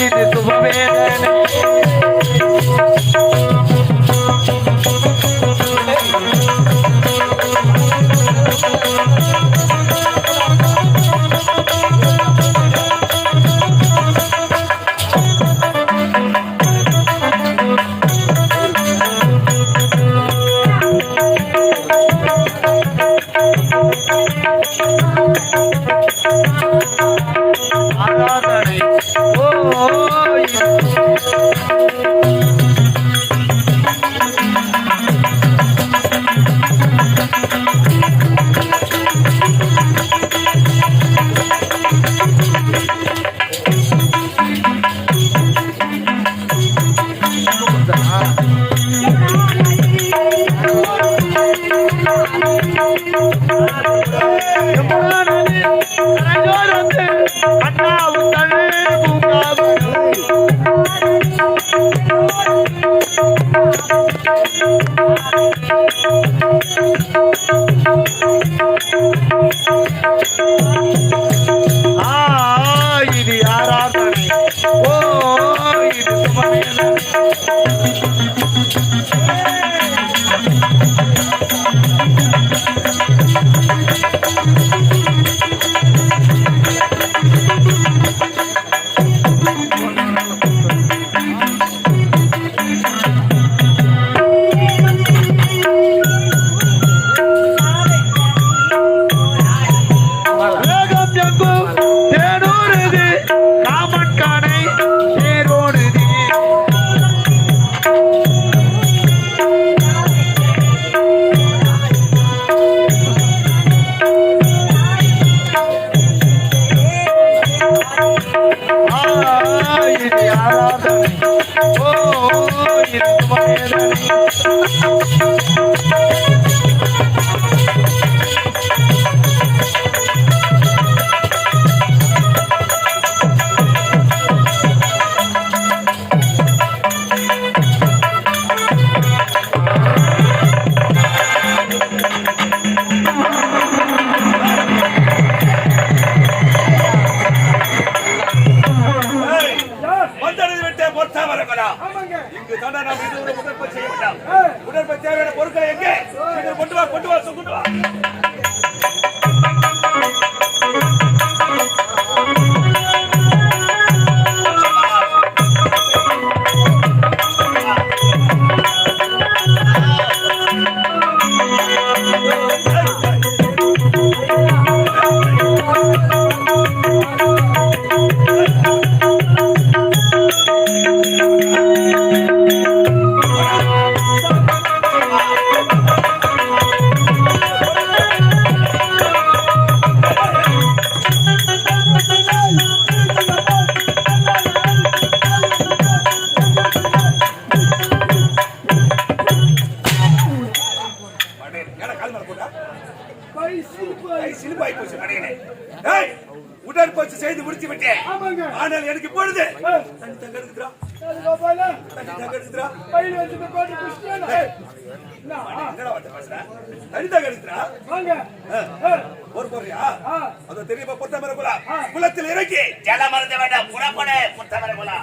இது சுபவேதனை உடற்பயிற்சி செய்து முடிச்சு விட்டேன். ஆனால் எனக்கு பொழுது குளத்தில் இறக்கி ஜல மருந்து வேண்டாம் புறப்பட புத்தமர குலா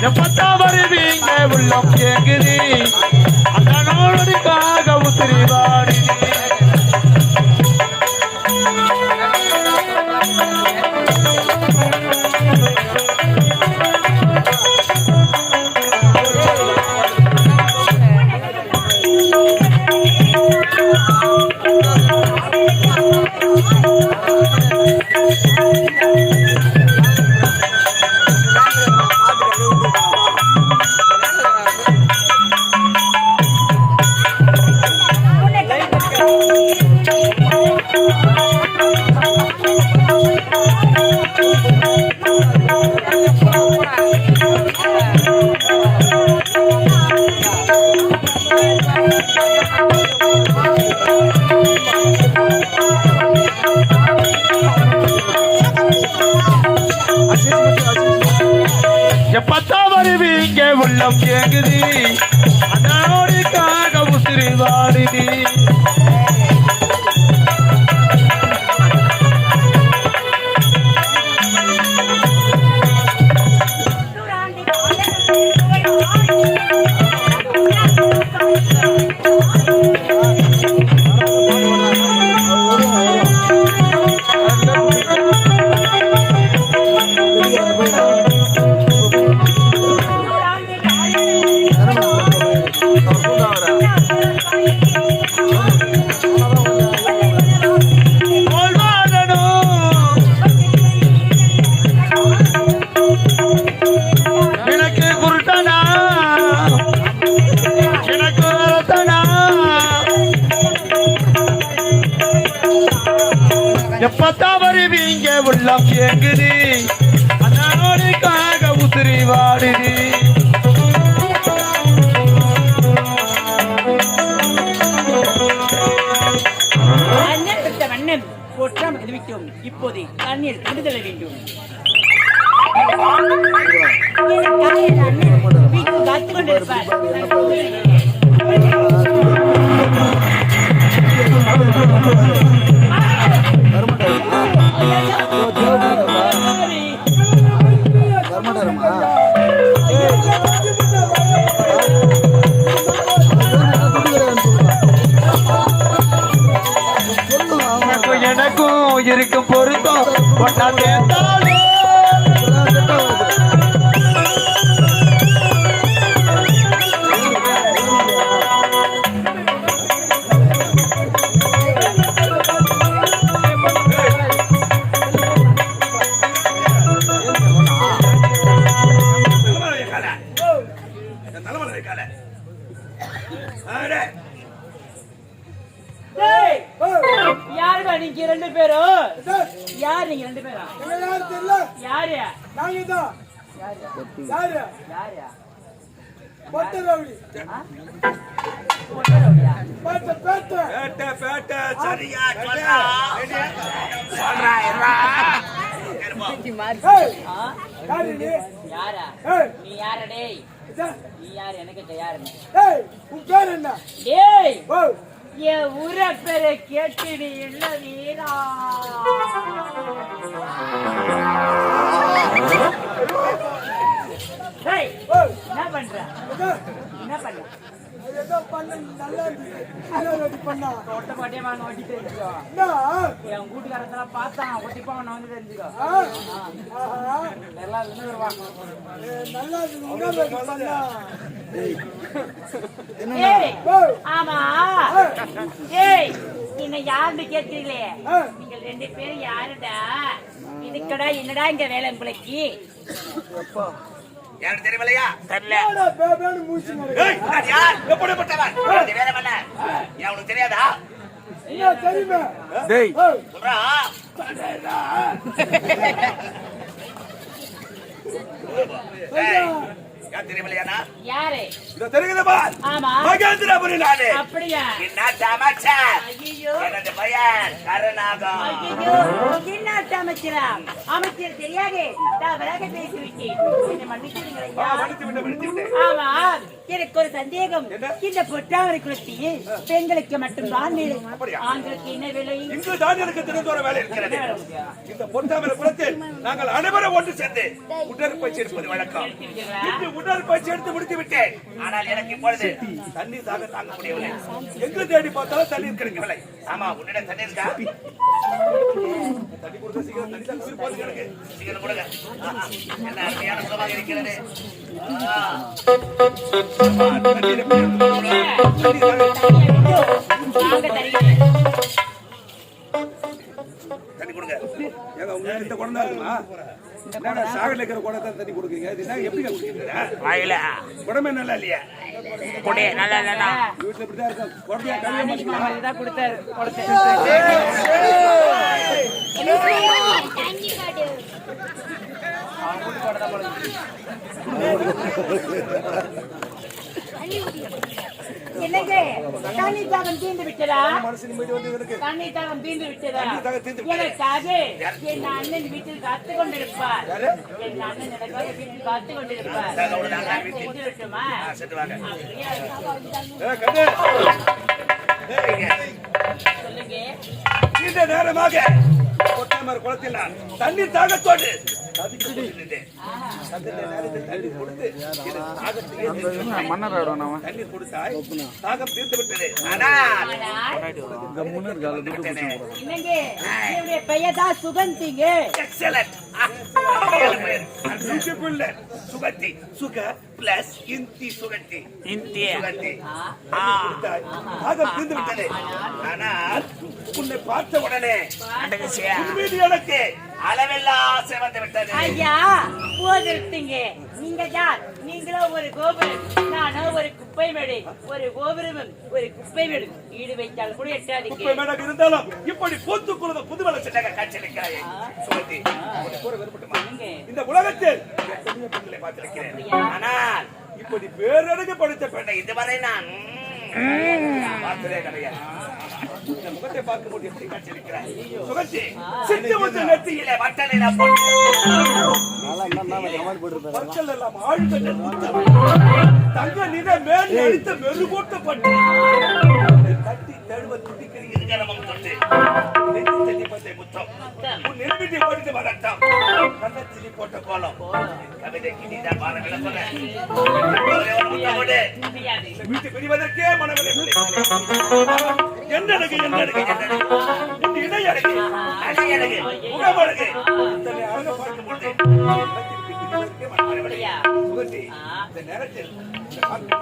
எப்பத்தா வருவீங்க உள்ளம் கேக்குது அந்த நோடுக்காக உத்திரி வாடுது எப்பத்தா வருவீங்க உள்ளம் கேக்குது அதனோடுக்காக உசிரி வாடுது எப்பத்தா வருவீங்க உள்ளம் கேக்குது அதனோடுக்காக உசிரி வாடுது அண்ணன் பெற்ற வண்ணன் போற்றாம் அறிவித்தோம் இப்போது தண்ணீர் விடுதலை வேண்டும் வீட்டில் காத்துக் கொண்டிருப்பார் எனக்கும் இருக்கும் பொருத்தம் ஒன்னா சேர்ந்தாலே யாருடா நீங்க ரெண்டு பேரும் யார் நீங்க ரெண்டு பேரும் யாரு யாரு பொட்டரவுடி பொட்டரவுடியா பேட்ட பேட்ட சரியா சொல்றா சொல்றா யாரா நீ யாரா டேய் நீ யார் எனக்கு யாரு உன் பேர் என்ன டேய் என் ஊர பேரை கேட்டு நீ என்ன வீரா என்ன பண்ற என்ன பண்ற ஒட்ட பாட்டியா வாங்க வட்டி தெரிஞ்சுக்கோ என் வீட்டுக்காரத்தெல்லாம் பார்த்தான் ஒட்டிப்பா நான் வந்து தெரிஞ்சுக்கோ எல்லாம் விழுந்துருவாங்க ஆமா ஏய் என்ன யாருன்னு கேட்கிறீங்களே நீங்கள் ரெண்டு பேரும் யாருடா இதுக்கடா என்னடா இங்க வேலை உங்களுக்கு யாருக்கு தெரியலையா தெரியல யார் எப்படிப்பட்டவன் வேற என்ன உனக்கு தெரியாதா தெரியுமா சொல்றா யார் தெரியலையா யாரு இது தெரியுது பார் ஆமா மகேந்திரபுரி நாடு அப்படியா என்ன அமைச்சர் ஐயோ எனது பையன் கருணாகம் ஐயோ என்ன அமைச்சரா அமைச்சர் தெரியாது தவறாக பேசிவிட்டேன் என்னை மன்னிச்சிடுங்க ஐயா மன்னித்து விட்டு ஆமா எனக்கு ஒரு சந்தேகம். என்ன? இந்த பொட்டாமரை குளத்தில் பெண்களுக்கு மட்டும்தான் வேலை, அப்படியா? ஆண்களுக்கு என்ன வேலை? இங்கு தான் எனக்கு தினந்தோற வேலை இருக்கிறது. இந்த பொட்டாமரை குளத்தில் நாங்கள் அனைவரும் ஒன்று சேர்ந்து உடற்பயிற்சி எடுப்பது வழக்கம். இன்று உடற்பயிற்சி எடுத்து முடித்து விட்டேன். ஆனால் எனக்கு இப்பொழுது தண்ணீர் தாங்க முடியவில்லை. எங்கு தேடி பார்த்தாலும் தண்ணீர் கிடைக்கவில்லை. ஆமா, உன்னிடம் தண்ணீர் இருக்கா? தண்ணி கொடுக்க சீக்கிரம், தண்ணி தான் போது கிடக்கு. சீக்கிரம் கொடுங்க. என்ன அருமையான சுகமாக இருக்கிறது. தண்ணீர் எப்படி வாங்க தருகிறேன். தண்ணி கொடுங்க. ஏங்க உங்களுக்கு இந்த குடம் தான் இருக்குமா? என்னடா சாகல இருக்கிற குடம் தான் தண்ணி கொடுக்குறீங்க? இது என்ன எப்படி குடிக்கிறீங்க? வாயில குடமே நல்லா இல்லையா? குடி நல்லா இல்லைண்ணா. வீட்டுல இப்படிதான் இருக்கும். குடத்தையா கழுவ மாட்டீங்களா? இதுதான் கொடுத்தாரு. என்னங்க தண்ணி தாகம் தீர்ந்து விட்டதா? மனசு நிம்மதி வந்து இருக்கு. தண்ணி தாகம் தீர்ந்து விட்டதா? தாகம் தீர்ந்து விட்டது. எனக்காக என் அண்ணன் வீட்டில் காத்து கொண்டிருப்பார். யாரு? என் அண்ணன் எனக்காக வீட்டில் காத்து கொண்டிருப்பார். சென்று விட்டுமா? சென்று வாங்க. அப்படியா? கண்ணு. சொல்லுங்க. இந்த நேரமாக பொட்டாமர் குளத்தில் நான் தண்ணீர் தாகத்தோடு தவித்துக் கொண்டிருந்தேன். அந்த நேரத்தில் தண்ணீர் கொடுத்து எனக்கு தாகத்தையே தீர்த்து தண்ணீர் கொடுத்தாய். தாகம் தீர்த்து விட்டது. ஆனால் என்னங்க என்னுடைய பெயர் தான் சுகந்திங்க. எக்ஸலன்ட். பியூட்டிஃபுல் சுகத்தி. சுக பிளஸ் இந்தி சுகத்தி. இந்திய சுகத்தி. தாகம் தீர்ந்து விட்டது. ஆனால் உன்னை பார்த்த உடனே உன் மீது எனக்கு அளவெல்லாம் ஆசை வந்து விட்டது. ஐயா போதிருத்தீங்க. நீங்க யார்? நீங்களோ ஒரு கோபுரம், நானோ ஒரு குப்பை மேடை. ஒரு கோபுரமும் ஒரு குப்பை மேடு ஈடு வைத்தால் கூட எட்டாதீங்க. குப்பை மேடாக இருந்தாலும் இப்படி பூத்து குழுத புது வளர்ச்சியாக காட்சியளிக்கிறாயே சுகத்தி. உனக்கு கூற விருப்பட்டுமா? இந்த உலகத்தில் எத்தனையோ பெண்களை பார்த்திருக்கிறேன். ஆனால் இப்படி பேரழகு படுத்த பெண்ணை இதுவரை நான் பார்த்ததே கிடையாது. இந்த முகத்தை பார்க்கும்போது எப்படி காட்சியளிக்கிறாய் சுகத்தி? சிந்து முத்து நெத்தியிலே வட்டலில பற்கள் எல்லாம் ஆழ்ந்த தங்க நிற மேல் அடித்த மெருகூட்டப்பட்டு தட்டி தழுவ துடிக்கிற இருகரமம் தொட்டு நெத்தி தண்ணி பத்தை முத்தம் உன் நெருப்பிட்டி படித்து வளர்த்தம் கண்ணத்திலி போட்ட கோலம் கவிதைக்கு நீதான் பாட விளப்பல வீட்டு பிரிவதற்கே மனவில்லை. என்ன அழகு, என்ன அழகு, என்ன அழகு, இடை அழகு, அடி அழகு, முகம் அழகு. இத்தனை அழக பார்க்கும்போது பிரிவதற்கே மனவில்லை. சுகத்தி, இந்த நேரத்தில்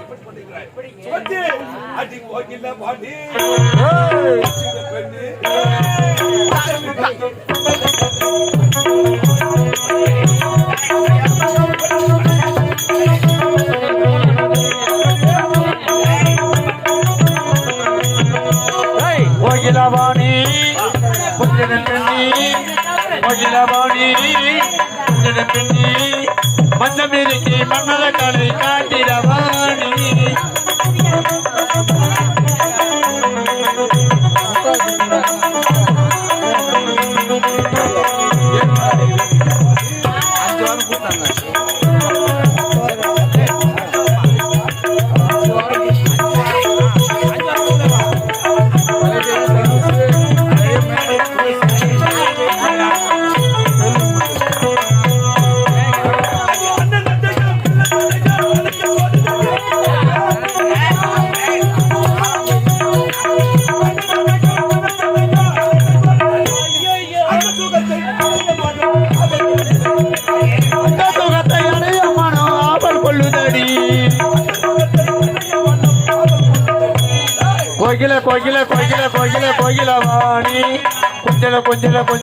எப்படி கொண்டிருக்கிறாய் சுகத்தி? அடி போகில்ல பாடி பெண்ணு கோகிலவாணி புஞ்சன பெண்ணி, கோகிலவாணி புஞ்சன பெண்ணி, மஞ்சமிருக்கி மன்னர கலை காட்டிரவாணி. கோகில கோகில கோகில கோகில கோகிலவாணி கொஞ்சல கொஞ்சல